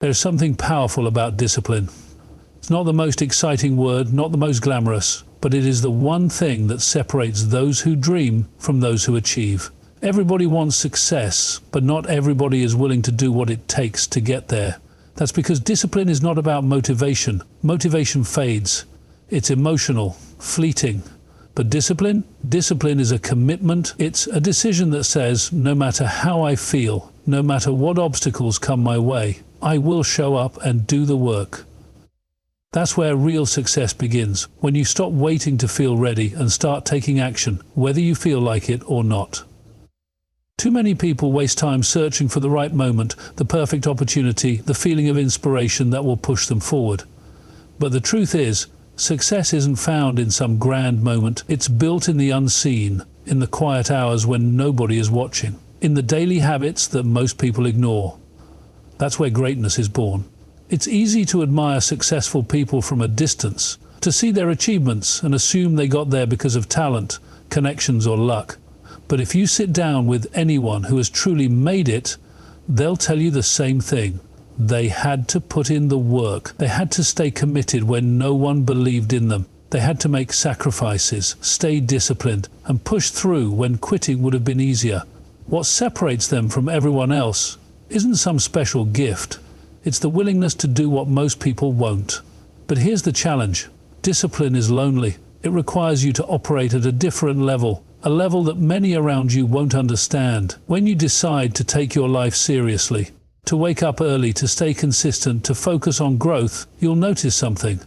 There's something powerful about discipline. It's not the most exciting word, not the most glamorous, but it is the one thing that separates those who dream from those who achieve. Everybody wants success, but not everybody is willing to do what it takes to get there. That's because discipline is not about motivation. Motivation fades. It's emotional, fleeting. But discipline is a commitment. It's a decision that says, no matter how I feel, no matter what obstacles come my way, I will show up and do the work. That's where real success begins, when you stop waiting to feel ready and start taking action, whether you feel like it or not. Too many people waste time searching for the right moment, the perfect opportunity, the feeling of inspiration that will push them forward. But the truth is, success isn't found in some grand moment. It's built in the unseen, in the quiet hours when nobody is watching, in the daily habits that most people ignore. That's where greatness is born. It's easy to admire successful people from a distance, to see their achievements and assume they got there because of talent, connections or luck. But if you sit down with anyone who has truly made it, they'll tell you the same thing. They had to put in the work. They had to stay committed when no one believed in them. They had to make sacrifices, stay disciplined, and push through when quitting would have been easier. What separates them from everyone else isn't some special gift. It's the willingness to do what most people won't. But here's the challenge. Discipline is lonely. It requires you to operate at a different level, a level that many around you won't understand. When you decide to take your life seriously, to wake up early, to stay consistent, to focus on growth, you'll notice something.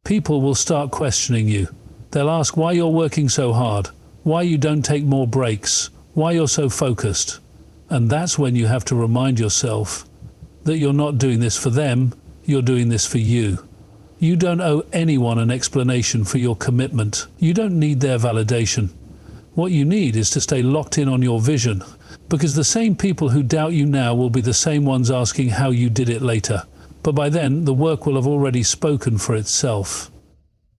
People will start questioning you. They'll ask why you're working so hard, why you don't take more breaks, why you're so focused. And that's when you have to remind yourself that you're not doing this for them, you're doing this for you. You don't owe anyone an explanation for your commitment. You don't need their validation. What you need is to stay locked in on your vision, because the same people who doubt you now will be the same ones asking how you did it later. But by then, the work will have already spoken for itself.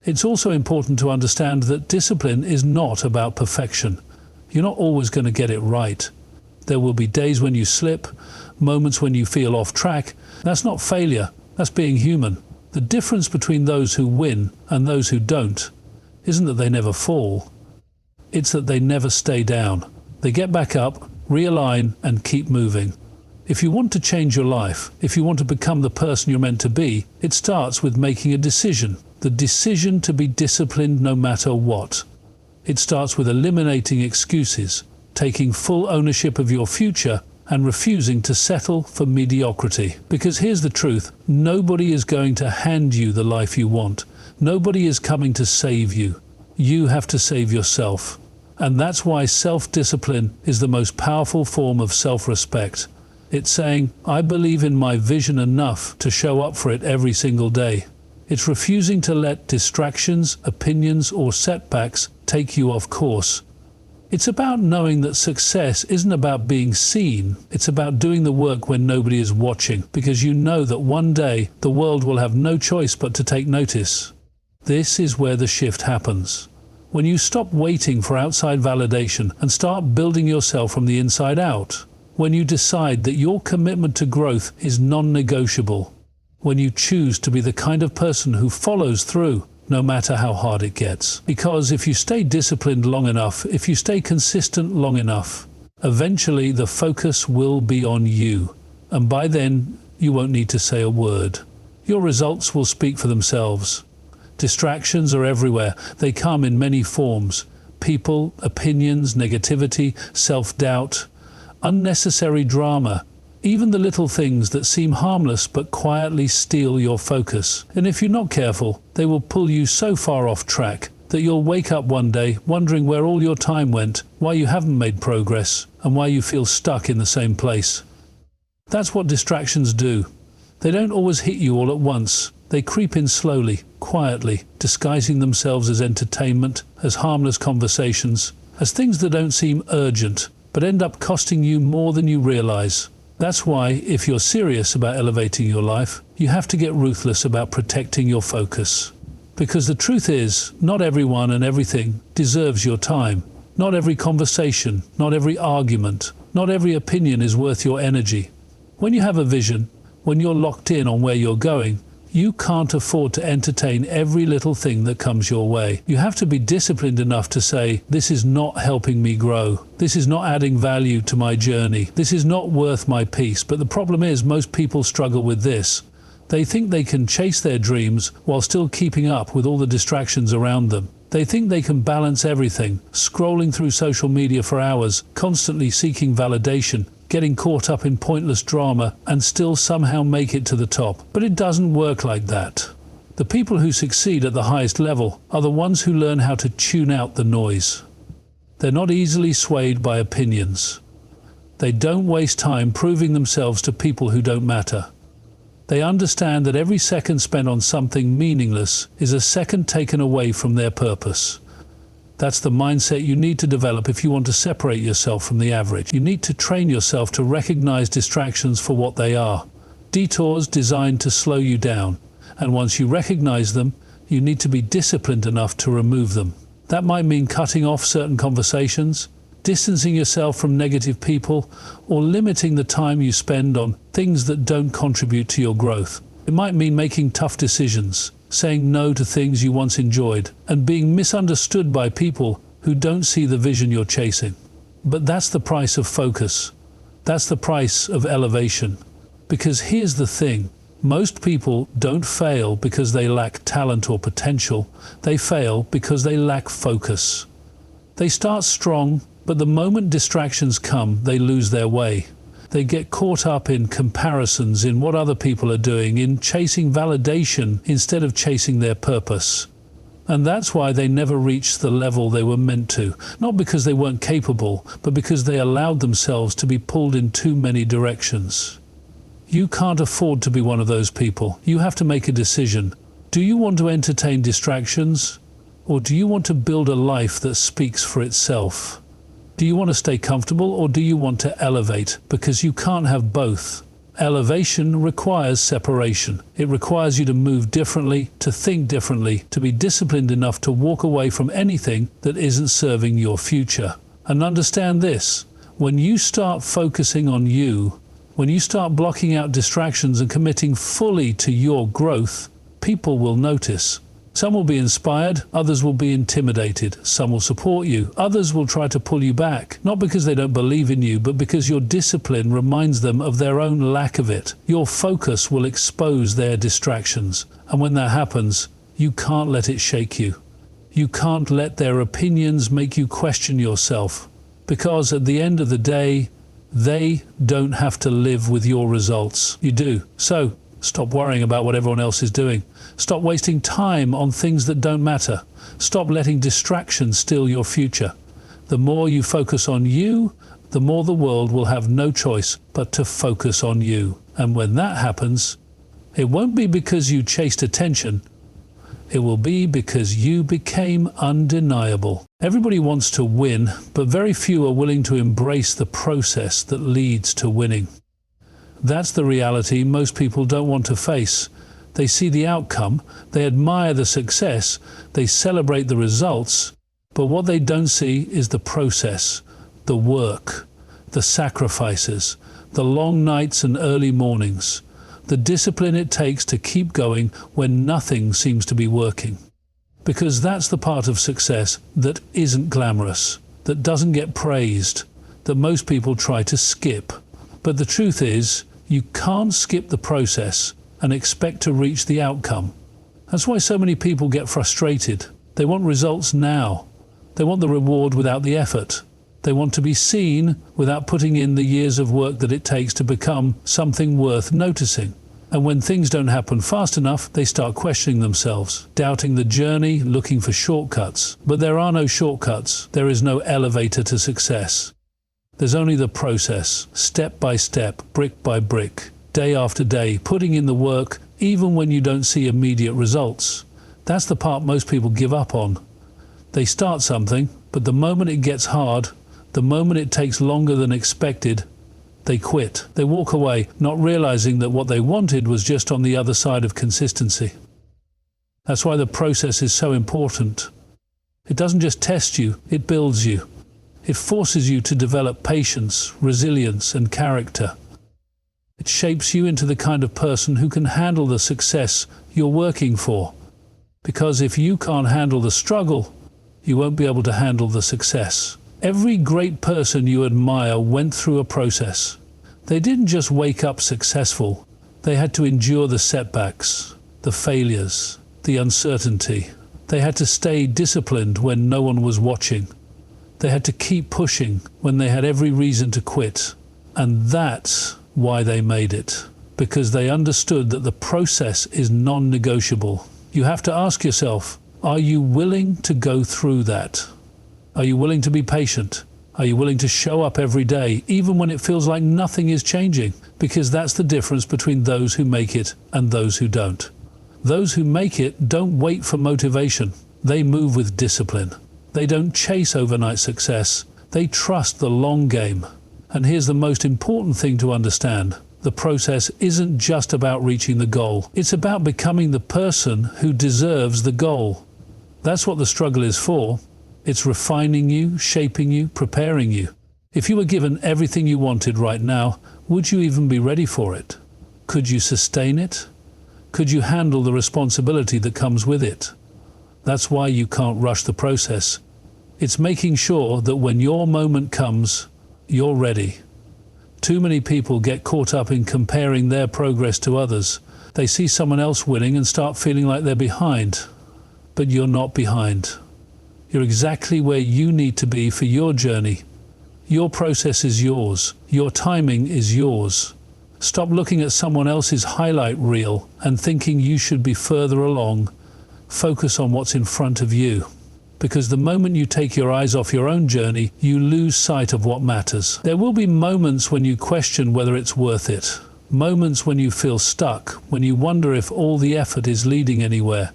It's also important to understand that discipline is not about perfection. You're not always going to get it right. There will be days when you slip, moments when you feel off track. That's not failure, that's being human. The difference between those who win and those who don't isn't that they never fall. It's that they never stay down. They get back up, realign, and keep moving. If you want to change your life, if you want to become the person you're meant to be, it starts with making a decision. The decision to be disciplined no matter what. It starts with eliminating excuses, taking full ownership of your future, and refusing to settle for mediocrity. Because here's the truth, nobody is going to hand you the life you want. Nobody is coming to save you. You have to save yourself. And that's why self-discipline is the most powerful form of self-respect. It's saying, I believe in my vision enough to show up for it every single day. It's refusing to let distractions, opinions, or setbacks take you off course. It's about knowing that success isn't about being seen. It's about doing the work when nobody is watching, because you know that one day the world will have no choice but to take notice. This is where the shift happens. When you stop waiting for outside validation and start building yourself from the inside out. When you decide that your commitment to growth is non-negotiable. When you choose to be the kind of person who follows through, no matter how hard it gets. Because if you stay disciplined long enough, if you stay consistent long enough, eventually the focus will be on you. And by then, you won't need to say a word. Your results will speak for themselves. Distractions are everywhere. They come in many forms. People, opinions, negativity, self-doubt, unnecessary drama. Even the little things that seem harmless but quietly steal your focus. And if you're not careful, they will pull you so far off track that you'll wake up one day wondering where all your time went, why you haven't made progress, and why you feel stuck in the same place. That's what distractions do. They don't always hit you all at once. They creep in slowly, quietly, disguising themselves as entertainment, as harmless conversations, as things that don't seem urgent, but end up costing you more than you realize. That's why, if you're serious about elevating your life, you have to get ruthless about protecting your focus. Because the truth is, not everyone and everything deserves your time. Not every conversation, not every argument, not every opinion is worth your energy. When you have a vision, When you're locked in on where you're going, you can't afford to entertain every little thing that comes your way. You have to be disciplined enough to say, this is not helping me grow. This is not adding value to my journey. This is not worth my peace. But the problem is, most people struggle with this. They think they can chase their dreams while still keeping up with all the distractions around them. They think they can balance everything, scrolling through social media for hours, constantly seeking validation, getting caught up in pointless drama, and still somehow make it to the top. But it doesn't work like that. The people who succeed at the highest level are the ones who learn how to tune out the noise. They're not easily swayed by opinions. They don't waste time proving themselves to people who don't matter. They understand that every second spent on something meaningless is a second taken away from their purpose. That's the mindset you need to develop if you want to separate yourself from the average. You need to train yourself to recognize distractions for what they are. Detours designed to slow you down. And once you recognize them, you need to be disciplined enough to remove them. That might mean cutting off certain conversations, distancing yourself from negative people, or limiting the time you spend on things that don't contribute to your growth. It might mean making tough decisions, saying no to things you once enjoyed, and being misunderstood by people who don't see the vision you're chasing. But that's the price of focus. That's the price of elevation. Because here's the thing, most people don't fail because they lack talent or potential. They fail because they lack focus. They start strong, but the moment distractions come, they lose their way. They get caught up in comparisons, in what other people are doing, in chasing validation instead of chasing their purpose. And that's why they never reached the level they were meant to. Not because they weren't capable, but because they allowed themselves to be pulled in too many directions. You can't afford to be one of those people. You have to make a decision. Do you want to entertain distractions, or do you want to build a life that speaks for itself? Do you want to stay comfortable, or do you want to elevate? Because you can't have both. Elevation requires separation. It requires you to move differently, to think differently, to be disciplined enough to walk away from anything that isn't serving your future. And understand this, when you start focusing on you, when you start blocking out distractions and committing fully to your growth, people will notice. Some will be inspired, others will be intimidated. Some will support you, others will try to pull you back, not because they don't believe in you, but because your discipline reminds them of their own lack of it. Your focus will expose their distractions, and when that happens, you can't let it shake you. You can't let their opinions make you question yourself, because at the end of the day, they don't have to live with your results. You do. So, stop worrying about what everyone else is doing. Stop wasting time on things that don't matter. Stop letting distractions steal your future. The more you focus on you, the more the world will have no choice but to focus on you. And when that happens, it won't be because you chased attention. It will be because you became undeniable. Everybody wants to win, but very few are willing to embrace the process that leads to winning. That's the reality most people don't want to face. They see the outcome, they admire the success, they celebrate the results, but what they don't see is the process, the work, the sacrifices, the long nights and early mornings, the discipline it takes to keep going when nothing seems to be working. Because that's the part of success that isn't glamorous, that doesn't get praised, that most people try to skip. But the truth is, you can't skip the process and expect to reach the outcome. That's why so many people get frustrated. They want results now. They want the reward without the effort. They want to be seen without putting in the years of work that it takes to become something worth noticing. And when things don't happen fast enough, they start questioning themselves, doubting the journey, looking for shortcuts. But there are no shortcuts. There is no elevator to success. There's only the process, step by step, brick by brick, day after day, putting in the work, even when you don't see immediate results. That's the part most people give up on. They start something, but the moment it gets hard, the moment it takes longer than expected, they quit. They walk away, not realizing that what they wanted was just on the other side of consistency. That's why the process is so important. It doesn't just test you, it builds you. It forces you to develop patience, resilience, and character. It shapes you into the kind of person who can handle the success you're working for. Because if you can't handle the struggle, you won't be able to handle the success. Every great person you admire went through a process. They didn't just wake up successful. They had to endure the setbacks, the failures, the uncertainty. They had to stay disciplined when no one was watching. They had to keep pushing when they had every reason to quit. And that's why they made it. Because they understood that the process is non-negotiable. You have to ask yourself, are you willing to go through that? Are you willing to be patient? Are you willing to show up every day, even when it feels like nothing is changing? Because that's the difference between those who make it and those who don't. Those who make it don't wait for motivation. They move with discipline. They don't chase overnight success. They trust the long game. And here's the most important thing to understand. The process isn't just about reaching the goal. It's about becoming the person who deserves the goal. That's what the struggle is for. It's refining you, shaping you, preparing you. If you were given everything you wanted right now, would you even be ready for it? Could you sustain it? Could you handle the responsibility that comes with it? That's why you can't rush the process. It's making sure that when your moment comes, you're ready. Too many people get caught up in comparing their progress to others. They see someone else winning and start feeling like they're behind. But you're not behind. You're exactly where you need to be for your journey. Your process is yours. Your timing is yours. Stop looking at someone else's highlight reel and thinking you should be further along. Focus on what's in front of you. Because the moment you take your eyes off your own journey, you lose sight of what matters. There will be moments when you question whether it's worth it. Moments when you feel stuck, when you wonder if all the effort is leading anywhere.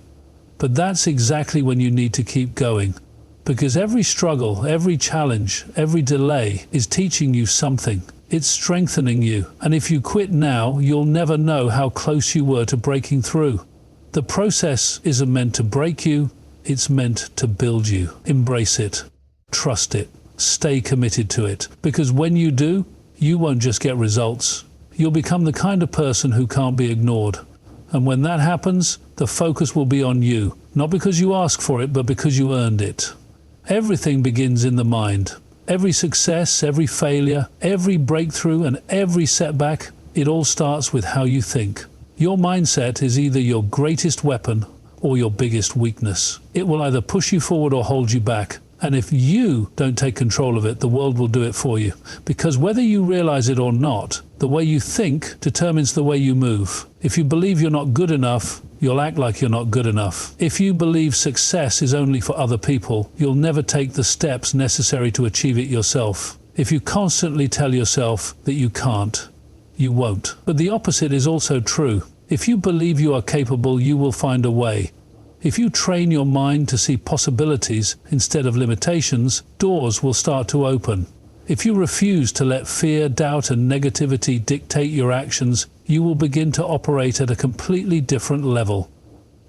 But that's exactly when you need to keep going. Because every struggle, every challenge, every delay is teaching you something. It's strengthening you. And if you quit now, you'll never know how close you were to breaking through. The process isn't meant to break you. It's meant to build you. Embrace it. Trust it. Stay committed to it. Because when you do, you won't just get results. You'll become the kind of person who can't be ignored. And when that happens, the focus will be on you. Not because you asked for it, but because you earned it. Everything begins in the mind. Every success, every failure, every breakthrough, and every setback, it all starts with how you think. Your mindset is either your greatest weapon or your biggest weakness. It will either push you forward or hold you back. And if you don't take control of it, the world will do it for you. Because whether you realize it or not, the way you think determines the way you move. If you believe you're not good enough, you'll act like you're not good enough. If you believe success is only for other people, you'll never take the steps necessary to achieve it yourself. If you constantly tell yourself that you can't, you won't. But the opposite is also true. If you believe you are capable, you will find a way. If you train your mind to see possibilities instead of limitations, doors will start to open. If you refuse to let fear, doubt, and negativity dictate your actions, you will begin to operate at a completely different level.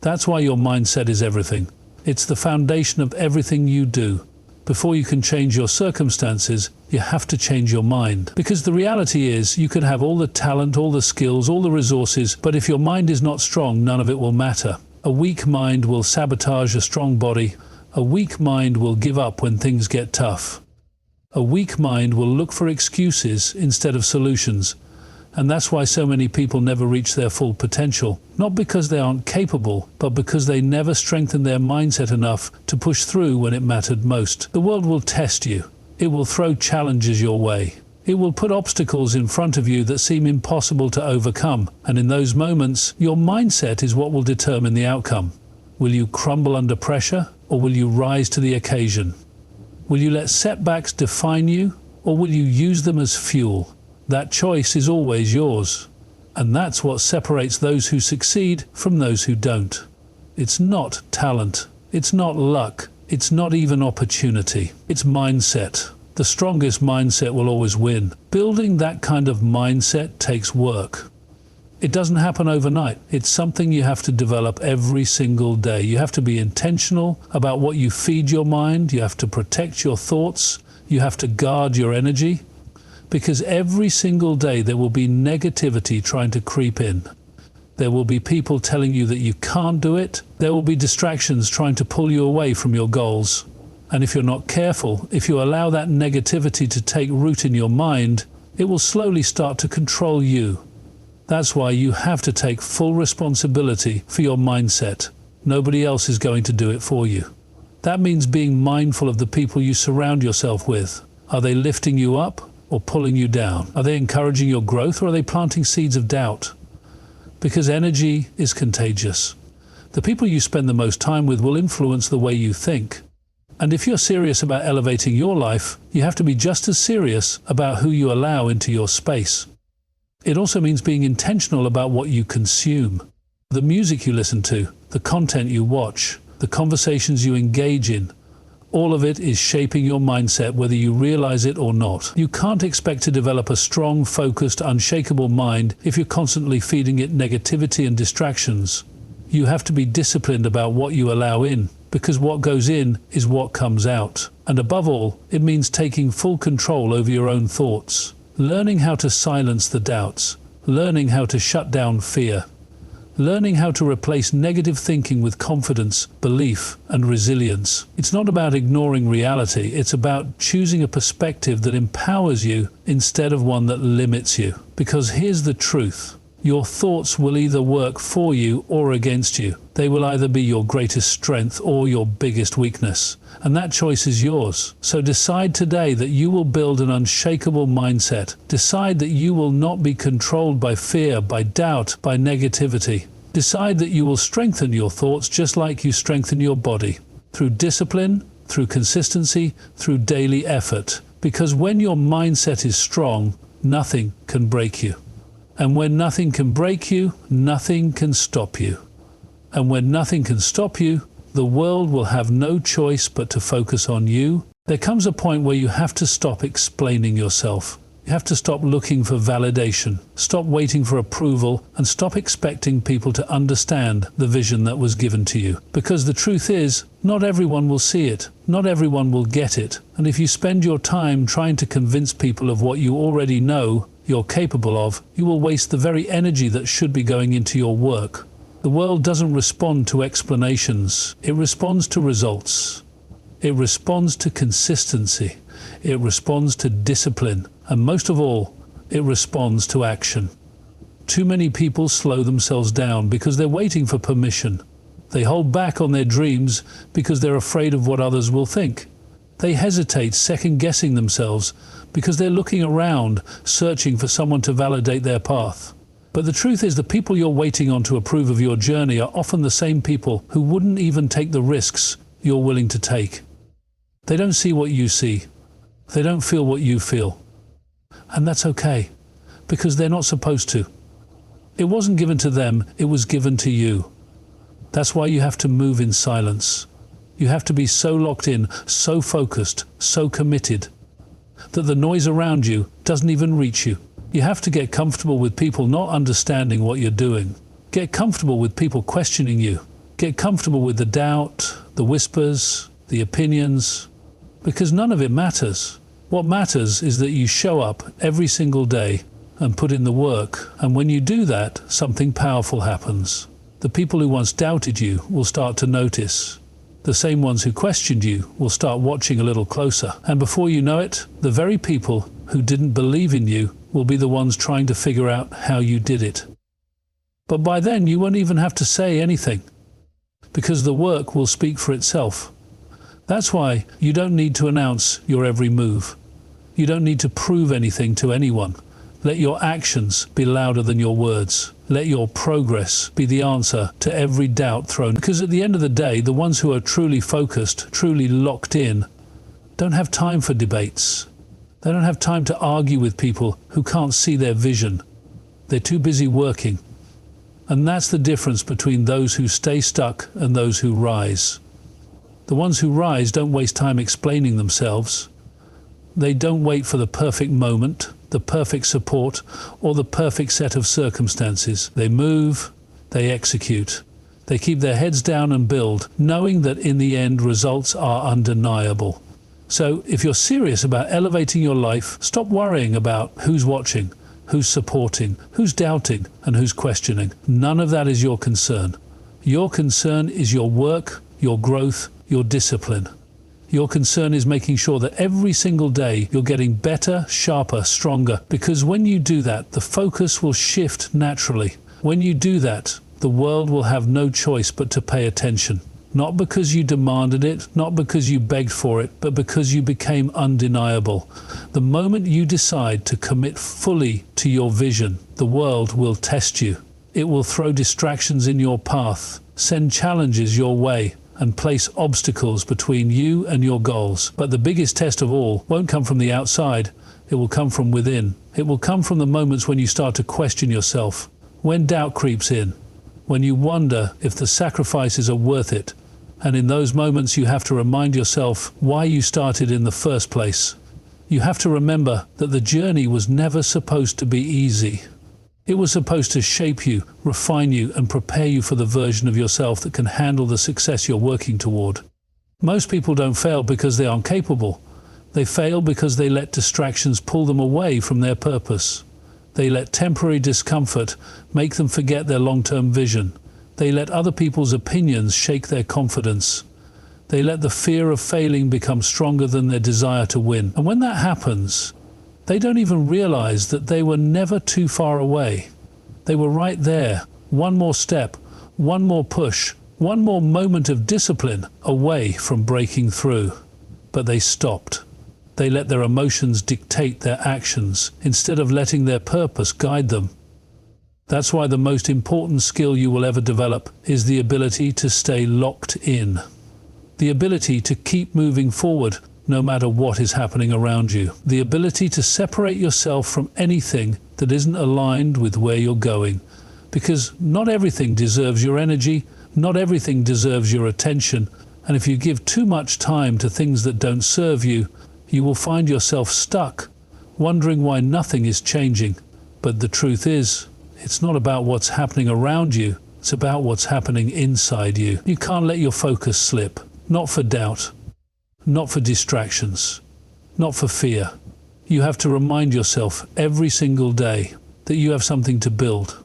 That's why your mindset is everything. It's the foundation of everything you do. Before you can change your circumstances, you have to change your mind. Because the reality is, you can have all the talent, all the skills, all the resources, but if your mind is not strong, none of it will matter. A weak mind will sabotage a strong body. A weak mind will give up when things get tough. A weak mind will look for excuses instead of solutions. And that's why so many people never reach their full potential. Not because they aren't capable, but because they never strengthened their mindset enough to push through when it mattered most. The world will test you. It will throw challenges your way. It will put obstacles in front of you that seem impossible to overcome. And in those moments, your mindset is what will determine the outcome. Will you crumble under pressure, or will you rise to the occasion? Will you let setbacks define you, or will you use them as fuel? That choice is always yours. And that's what separates those who succeed from those who don't. It's not talent. It's not luck. It's not even opportunity. It's mindset. The strongest mindset will always win. Building that kind of mindset takes work. It doesn't happen overnight. It's something you have to develop every single day. You have to be intentional about what you feed your mind. You have to protect your thoughts. You have to guard your energy. Because every single day there will be negativity trying to creep in. There will be people telling you that you can't do it. There will be distractions trying to pull you away from your goals. And if you're not careful, if you allow that negativity to take root in your mind, it will slowly start to control you. That's why you have to take full responsibility for your mindset. Nobody else is going to do it for you. That means being mindful of the people you surround yourself with. Are they lifting you up or pulling you down? Are they encouraging your growth, or are they planting seeds of doubt? Because energy is contagious. The people you spend the most time with will influence the way you think. And if you're serious about elevating your life, you have to be just as serious about who you allow into your space. It also means being intentional about what you consume. The music you listen to, the content you watch, the conversations you engage in, all of it is shaping your mindset whether you realize it or not. You can't expect to develop a strong, focused, unshakable mind if you're constantly feeding it negativity and distractions. You have to be disciplined about what you allow in, because what goes in is what comes out. And above all, it means taking full control over your own thoughts, learning how to silence the doubts, learning how to shut down fear, learning how to replace negative thinking with confidence, belief, and resilience. It's not about ignoring reality, it's about choosing a perspective that empowers you instead of one that limits you. Because here's the truth. Your thoughts will either work for you or against you. They will either be your greatest strength or your biggest weakness. And that choice is yours. So decide today that you will build an unshakable mindset. Decide that you will not be controlled by fear, by doubt, by negativity. Decide that you will strengthen your thoughts just like you strengthen your body. Through discipline, through consistency, through daily effort. Because when your mindset is strong, nothing can break you. And when nothing can break you, nothing can stop you. And when nothing can stop you, the world will have no choice but to focus on you. There comes a point where you have to stop explaining yourself. You have to stop looking for validation, stop waiting for approval, and stop expecting people to understand the vision that was given to you. Because the truth is, not everyone will see it, not everyone will get it. And if you spend your time trying to convince people of what you already know you're capable of, you will waste the very energy that should be going into your work. The world doesn't respond to explanations, it responds to results. It responds to consistency. It responds to discipline. And most of all, it responds to action. Too many people slow themselves down because they're waiting for permission. They hold back on their dreams because they're afraid of what others will think. They hesitate, second-guessing themselves because they're looking around, searching for someone to validate their path. But the truth is, the people you're waiting on to approve of your journey are often the same people who wouldn't even take the risks you're willing to take. They don't see what you see. They don't feel what you feel. And that's okay, because they're not supposed to. It wasn't given to them, it was given to you. That's why you have to move in silence. You have to be so locked in, so focused, so committed, that the noise around you doesn't even reach you. You have to get comfortable with people not understanding what you're doing. Get comfortable with people questioning you. Get comfortable with the doubt, the whispers, the opinions, because none of it matters. What matters is that you show up every single day and put in the work, and when you do that, something powerful happens. The people who once doubted you will start to notice. The same ones who questioned you will start watching a little closer. And before you know it, the very people who didn't believe in you will be the ones trying to figure out how you did it. But by then, you won't even have to say anything, because the work will speak for itself. That's why you don't need to announce your every move. You don't need to prove anything to anyone. Let your actions be louder than your words. Let your progress be the answer to every doubt thrown. Because at the end of the day, the ones who are truly focused, truly locked in, don't have time for debates. They don't have time to argue with people who can't see their vision. They're too busy working. And that's the difference between those who stay stuck and those who rise. The ones who rise don't waste time explaining themselves. They don't wait for the perfect moment, the perfect support, or the perfect set of circumstances. They move, they execute. They keep their heads down and build, knowing that in the end results are undeniable. So if you're serious about elevating your life, stop worrying about who's watching, who's supporting, who's doubting, and who's questioning. None of that is your concern. Your concern is your work, your growth, your discipline. Your concern is making sure that every single day you're getting better, sharper, stronger, because when you do that, the focus will shift naturally. When you do that, the world will have no choice but to pay attention. Not because you demanded it, not because you begged for it, but because you became undeniable. The moment you decide to commit fully to your vision, the world will test you. It will throw distractions in your path, send challenges your way, and place obstacles between you and your goals. But the biggest test of all won't come from the outside, it will come from within. It will come from the moments when you start to question yourself, when doubt creeps in, when you wonder if the sacrifices are worth it. And in those moments you have to remind yourself why you started in the first place. You have to remember that the journey was never supposed to be easy. It was supposed to shape you, refine you, and prepare you for the version of yourself that can handle the success you're working toward. Most people don't fail because they aren't capable. They fail because they let distractions pull them away from their purpose. They let temporary discomfort make them forget their long-term vision. They let other people's opinions shake their confidence. They let the fear of failing become stronger than their desire to win. And when that happens, they don't even realize that they were never too far away. They were right there, one more step, one more push, one more moment of discipline away from breaking through. But they stopped. They let their emotions dictate their actions instead of letting their purpose guide them. That's why the most important skill you will ever develop is the ability to stay locked in. The ability to keep moving forward no matter what is happening around you. The ability to separate yourself from anything that isn't aligned with where you're going. Because not everything deserves your energy, not everything deserves your attention, and if you give too much time to things that don't serve you, you will find yourself stuck, wondering why nothing is changing. But the truth is, it's not about what's happening around you, it's about what's happening inside you. You can't let your focus slip, not for doubt, not for distractions, not for fear. You have to remind yourself every single day that you have something to build,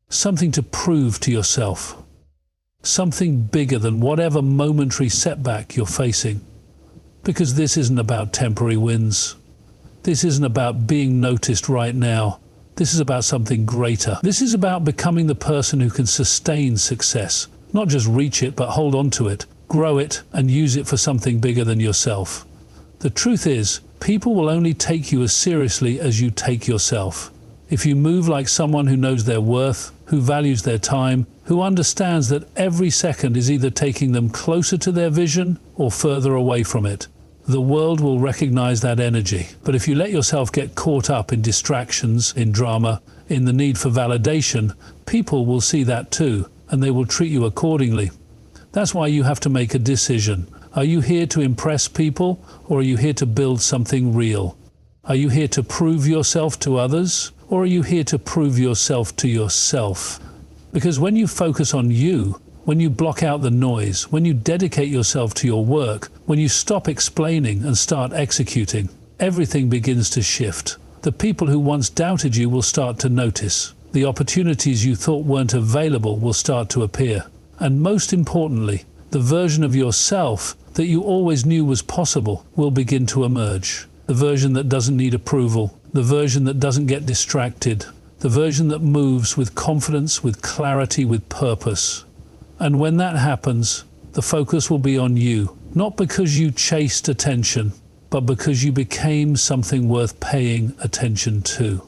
something to prove to yourself, something bigger than whatever momentary setback you're facing. Because this isn't about temporary wins. This isn't about being noticed right now. This is about something greater. This is about becoming the person who can sustain success, not just reach it, but hold on to it, grow it, and use it for something bigger than yourself. The truth is, people will only take you as seriously as you take yourself. If you move like someone who knows their worth, who values their time, who understands that every second is either taking them closer to their vision or further away from it, the world will recognize that energy. But if you let yourself get caught up in distractions, in drama, in the need for validation, people will see that too, and they will treat you accordingly. That's why you have to make a decision. Are you here to impress people, or are you here to build something real? Are you here to prove yourself to others, or are you here to prove yourself to yourself? Because when you focus on you, when you block out the noise, when you dedicate yourself to your work, when you stop explaining and start executing, everything begins to shift. The people who once doubted you will start to notice. The opportunities you thought weren't available will start to appear. And most importantly, the version of yourself that you always knew was possible will begin to emerge. The version that doesn't need approval, the version that doesn't get distracted, the version that moves with confidence, with clarity, with purpose. And when that happens, the focus will be on you, not because you chased attention, but because you became something worth paying attention to.